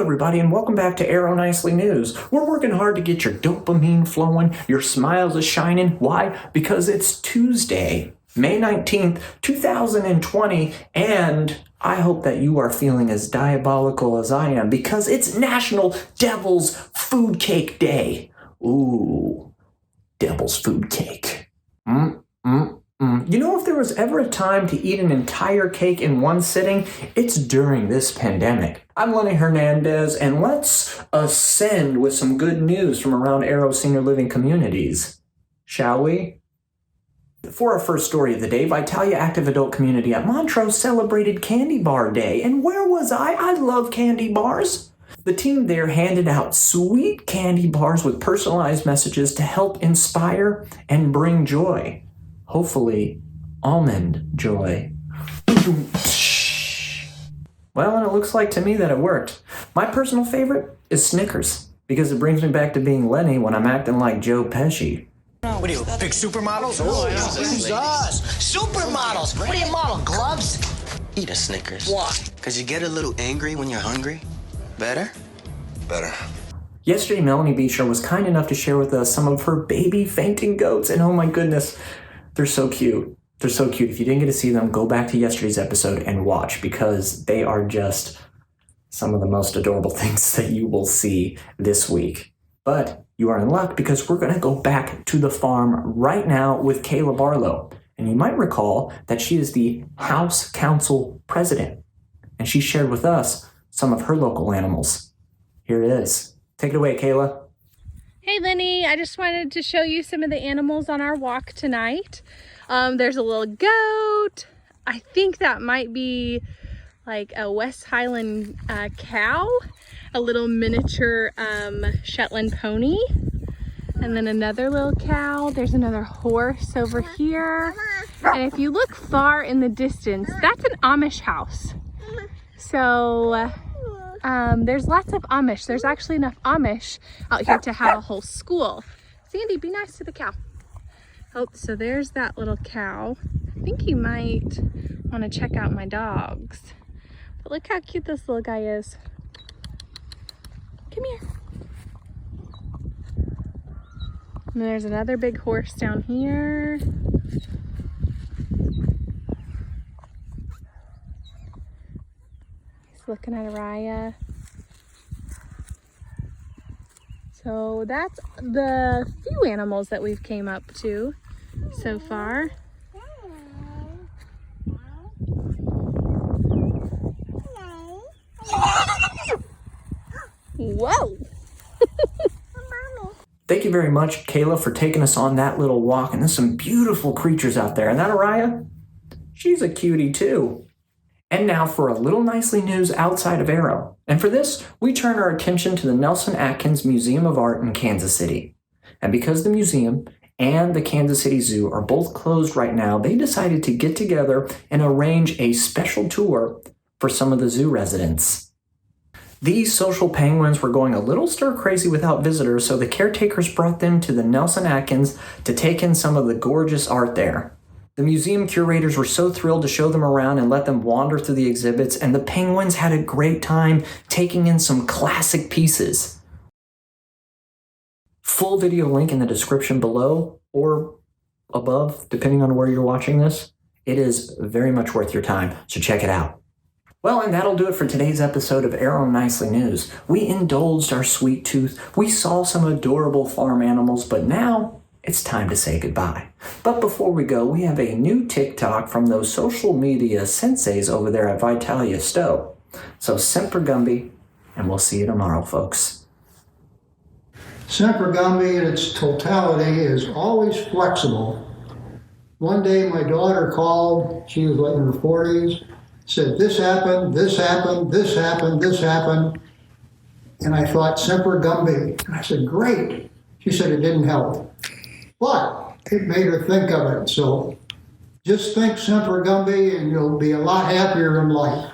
everybody, and welcome back to Arrow Nicely News. We're working hard to get your dopamine flowing, your smiles are shining. Why? Because it's Tuesday, May 19th, 2020, and I hope that you are feeling as diabolical as I am because it's National Devil's Food Cake Day. Ooh, Devil's Food Cake. You know, if there was ever a time to eat an entire cake in one sitting, it's during this pandemic. I'm Lenny Hernandez, and let's ascend with some good news from around Arrow Senior Living communities. Shall we? For our first story of the day, VITALIA Active Adult Community at Montrose celebrated Candy Bar Day. And where was I? I love candy bars. The team there handed out sweet candy bars with personalized messages to help inspire and bring joy. Hopefully, almond joy. Well, and it looks like to me that it worked. My personal favorite is Snickers, because it brings me back to being Lenny when I'm acting like Joe Pesci. What do you pick, supermodels? Oh, who's us? Supermodels! What do you model, gloves? Eat a Snickers. Why? Because you get a little angry when you're hungry. Better? Better. Yesterday, Melanie Beecher was kind enough to share with us some of her baby fainting goats, and oh my goodness, they're so cute. They're so cute. If you didn't get to see them, go back to yesterday's episode and watch, because they are just some of the most adorable things that you will see this week. But you are in luck, because we're going to go back to the farm right now with Kayla Barlow. And you might recall that she is the House Council President, and she shared with us some of her local animals. Here it is. Take it away, Kayla. Hey Lenny, I just wanted to show you some of the animals on our walk tonight. There's a little goat. I think that might be like a West Highland cow, a little miniature Shetland pony, and then another little cow. There's another horse over here. And if you look far in the distance, that's an Amish house. So there's lots of Amish. There's actually enough Amish out here to have a whole school. Sandy, be nice to the cow. Oh, so there's that little cow. I think you might want to check out my dogs. But look how cute this little guy is. Come here. And there's another big horse down here. Looking at Araya. So that's the few animals that we've came up to so far. Whoa! Thank you very much, Kayla, for taking us on that little walk. And there's some beautiful creatures out there. And that Araya, she's a cutie too. And now for a little nicely news outside of Arrow. And for this, we turn our attention to the Nelson Atkins Museum of Art in Kansas City. And because the museum and the Kansas City Zoo are both closed right now, they decided to get together and arrange a special tour for some of the zoo residents. These social penguins were going a little stir crazy without visitors, so the caretakers brought them to the Nelson Atkins to take in some of the gorgeous art there. The museum curators were so thrilled to show them around and let them wander through the exhibits, and the penguins had a great time taking in some classic pieces. Full video link in the description below or above, depending on where you're watching this. It is very much worth your time, so check it out. Well, and that'll do it for today's episode of Arrow Nicely News. We indulged our sweet tooth, we saw some adorable farm animals, but now it's time to say goodbye. But before we go, we have a new TikTok from those social media senseis over there at Vitalia Stowe. So Semper Gumby, and we'll see you tomorrow, folks. Semper Gumby in its totality is always flexible. One day my daughter called, she was like in her 40s, said this happened, this happened, this happened, this happened. And I thought, Semper Gumby. And I said, great. She said it didn't help. But it made her think of it. So just think Semper Gumby and you'll be a lot happier in life.